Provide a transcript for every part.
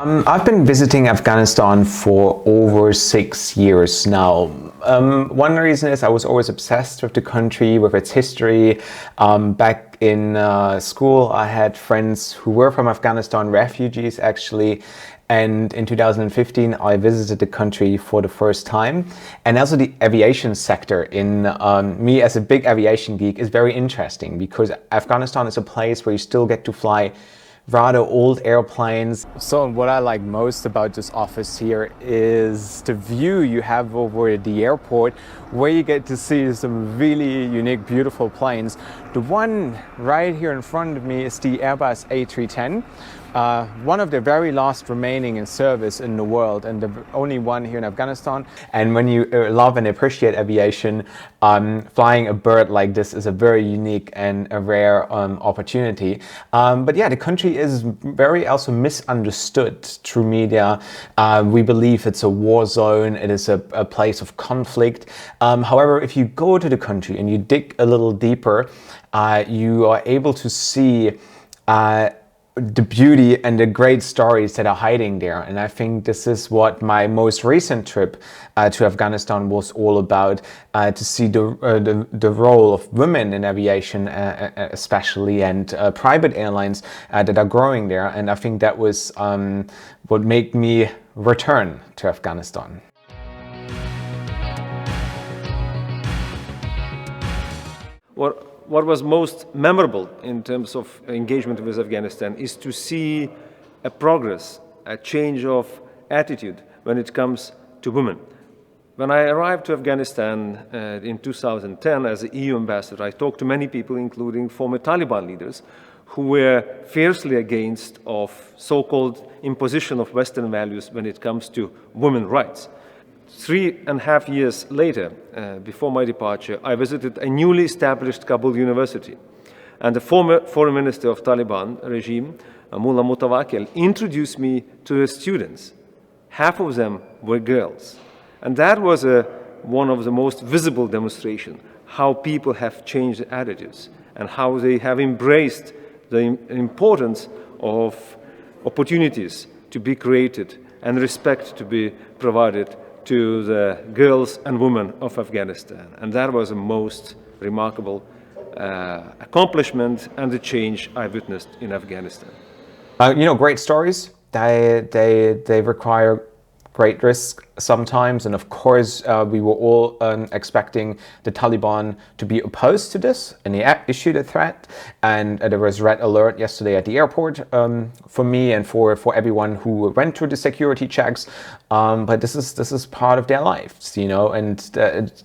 I've been visiting Afghanistan for over 6 years now. One reason is I was always obsessed with the country, with its history. Back in school, I had friends who were from Afghanistan, refugees actually. And in 2015, I visited the country for the first time. And also the aviation sector in me as a big aviation geek is very interesting because Afghanistan is a place where you still get to fly rather old airplanes. So what I like most about this office here is the view you have over the airport, where you get to see some really unique, beautiful planes. The one right here in front of me is the Airbus A310. One of the very last remaining in service in the world and the only one here in Afghanistan. And when you love and appreciate aviation, flying a bird like this is a very unique and a rare opportunity. But yeah, the country is very also misunderstood through media. We believe it's a war zone, it is a place of conflict. However, if you go to the country and you dig a little deeper, you are able to see the beauty and the great stories that are hiding there. And I think this is what my most recent trip to Afghanistan was all about, to see the role of women in aviation especially, and private airlines that are growing there. And I think that was what made me return to Afghanistan. What was most memorable in terms of engagement with Afghanistan is to see a progress, a change of attitude when it comes to women. When I arrived to Afghanistan in 2010 as the EU ambassador, I talked to many people, including former Taliban leaders, who were fiercely against of so-called imposition of Western values when it comes to women's rights. 3.5 years later, before my departure, I visited a newly established Kabul University. And the former foreign minister of Taliban regime, Mullah Mutawakkil, introduced me to the students. Half of them were girls. And that was one of the most visible demonstrations, how people have changed their attitudes and how they have embraced the importance of opportunities to be created and respect to be provided to the girls and women of Afghanistan. And that was the most remarkable accomplishment and the change I witnessed in Afghanistan. Great stories, they require great risk sometimes, and of course we were all expecting the Taliban to be opposed to this, and they issued a threat, and there was red alert yesterday at the airport for me and for everyone who went through the security checks, but this is part of their lives, and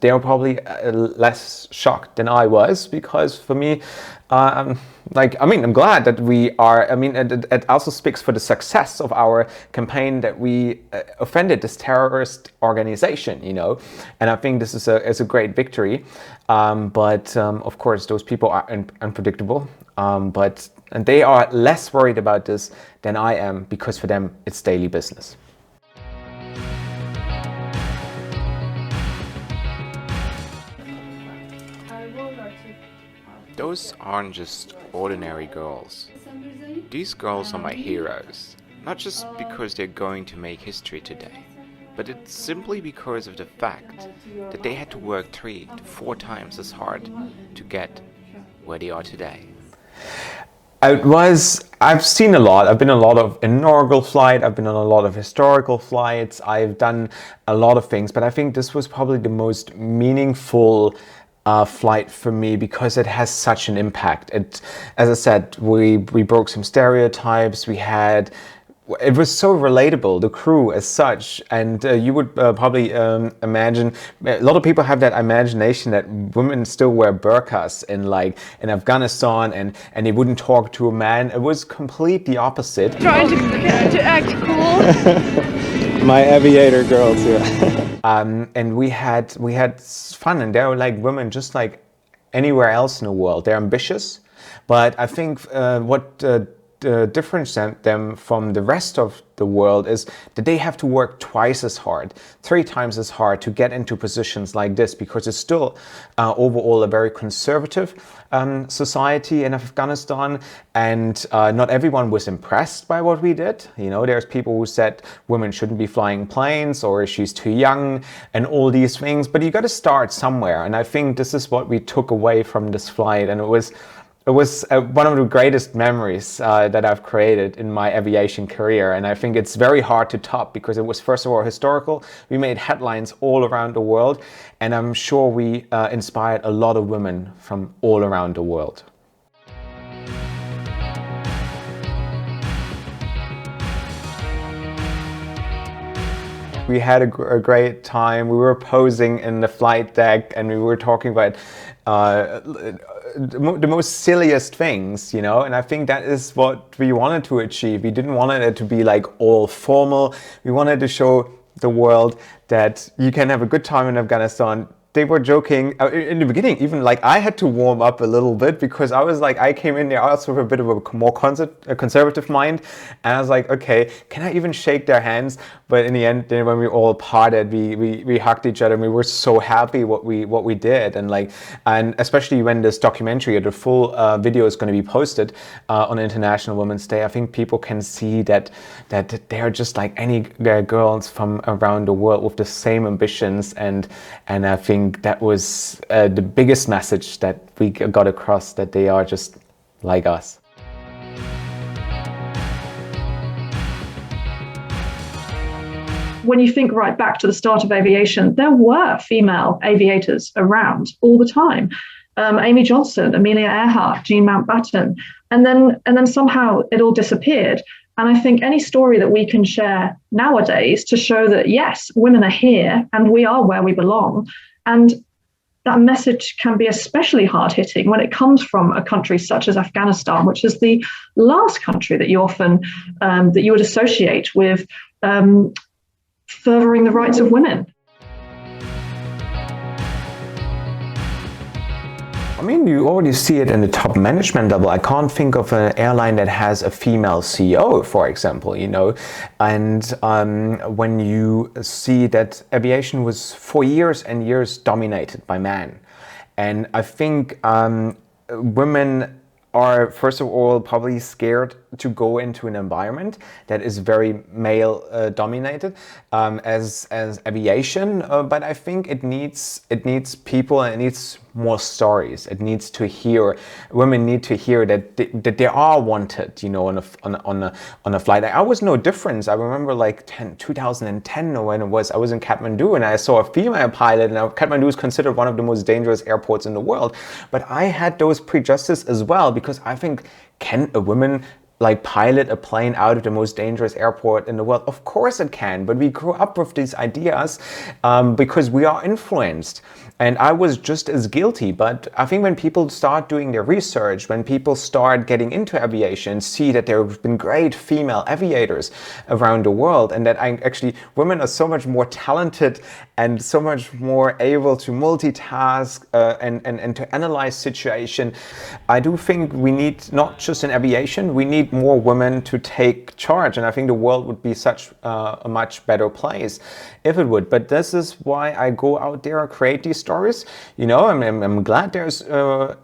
they were probably less shocked than I was, because for me, I'm glad that we are. It also speaks for the success of our campaign that we offended this terrorist organization, and I think this is a great victory. But of course, those people are unpredictable. And they are less worried about this than I am, because for them it's daily business. Those aren't just ordinary girls. These girls are my heroes, not just because they're going to make history today, but it's simply because of the fact that they had to work 3 to 4 times as hard to get where they are today. I've seen a lot. I've been on a lot of inaugural flight. I've been on a lot of historical flights. I've done a lot of things, but I think this was probably the most meaningful flight for me, because it has such an impact. As I said, we broke some stereotypes. It was so relatable, the crew as such, and you would probably imagine, a lot of people have that imagination that women still wear burqas in Afghanistan, and they wouldn't talk to a man. It was completely opposite. Trying to act cool. My aviator girls, yeah. And we had fun, and they were like women just like anywhere else in the world. They're ambitious, but I think what differentiate them from the rest of the world is that they have to work twice as hard, 3 times as hard to get into positions like this, because it's still overall a very conservative society in Afghanistan, and not everyone was impressed by what we did. You know, there's people who said women shouldn't be flying planes, or she's too young, and all these things, but you got to start somewhere, and I think this is what we took away from this flight, and it was one of the greatest memories that I've created in my aviation career, and I think it's very hard to top, because it was, first of all, historical. We made headlines all around the world, and I'm sure we inspired a lot of women from all around the world. We had a great time. We were posing in the flight deck, and we were talking about the most silliest things, you know, and I think that is what we wanted to achieve. We didn't want it to be like all formal. We wanted to show the world that you can have a good time in Afghanistan. They were joking in the beginning, even like I had to warm up a little bit, because I was like, I came in there also with a bit of a more conservative mind, and I was like, okay, can I even shake their hands? But in the end, then when we all parted, we hugged each other, and we were so happy what we did, and especially when this documentary or the full video is going to be posted on International Women's Day, I think people can see that they're just like any girls from around the world with the same ambitions, and I think that was the biggest message that we got across, that they are just like us. When you think right back to the start of aviation, there were female aviators around all the time. Amy Johnson, Amelia Earhart, Jean Mountbatten, and then somehow it all disappeared. And I think any story that we can share nowadays to show that, yes, women are here and we are where we belong. And that message can be especially hard-hitting when it comes from a country such as Afghanistan, which is the last country that you often that you would associate with furthering the rights of women. I mean, you already see it in the top management level. I can't think of an airline that has a female CEO, for example, you know. And when you see that aviation was for years and years dominated by men. And I think women are, first of all, probably scared to go into an environment that is very male dominated as aviation, but I think it needs people, and it needs more stories. It needs to hear, women need to hear that they are wanted, you know, on a flight. I was no difference. I remember like 2010 or when it was, I was in Kathmandu and I saw a female pilot, and Kathmandu is considered one of the most dangerous airports in the world. But I had those prejudices as well, because I think, can a woman like pilot a plane out of the most dangerous airport in the world? Of course it can, but we grew up with these ideas because we are influenced. And I was just as guilty, but I think when people start doing their research, when people start getting into aviation, see that there have been great female aviators around the world, and that actually women are so much more talented and so much more able to multitask and to analyze situation. I do think we need, not just in aviation, we need more women to take charge, and I think the world would be such a much better place if it would. But this is why I go out there and create these stories. You know, I'm glad there's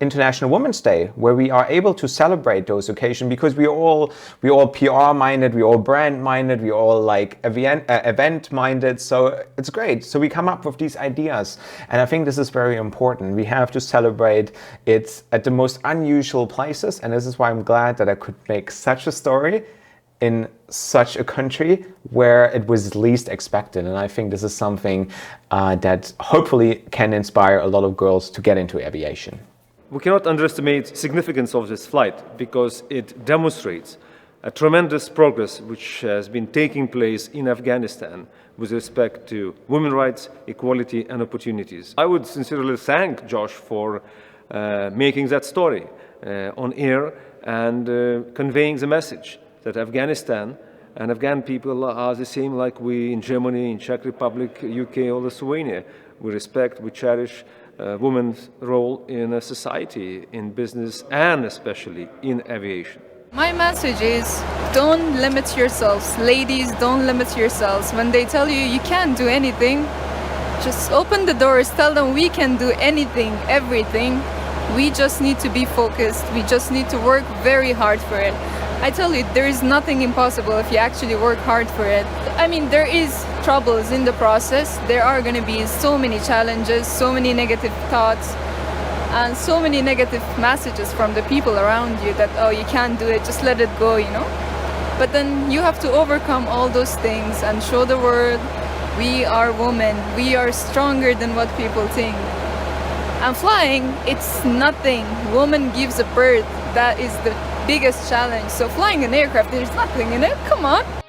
International Women's Day, where we are able to celebrate those occasions, because we all PR minded, we all brand minded, we all like event minded. So it's great. So we come up with these ideas, and I think this is very important. We have to celebrate it at the most unusual places, and this is why I'm glad that I could make such a story in such a country where it was least expected. And I think this is something that hopefully can inspire a lot of girls to get into aviation. We cannot underestimate the significance of this flight, because it demonstrates a tremendous progress which has been taking place in Afghanistan with respect to women's rights, equality and opportunities. I would sincerely thank Josh for making that story on air and conveying the message that Afghanistan and Afghan people are the same like we in Germany, in Czech Republic, UK or Lithuania. We respect, we cherish women's role in a society, in business and especially in aviation. My message is don't limit yourselves. Ladies, don't limit yourselves. When they tell you you can't do anything, just open the doors, tell them we can do anything, everything. We just need to be focused. We just need to work very hard for it. I tell you, there is nothing impossible if you actually work hard for it. I mean, there is troubles in the process. There are going to be so many challenges, so many negative thoughts, and so many negative messages from the people around you that, oh, you can't do it, just let it go, you know? But then you have to overcome all those things and show the world we are women. We are stronger than what people think. And flying, it's nothing. Woman gives a birth. That is the biggest challenge. So flying an aircraft, there's nothing in it. Come on.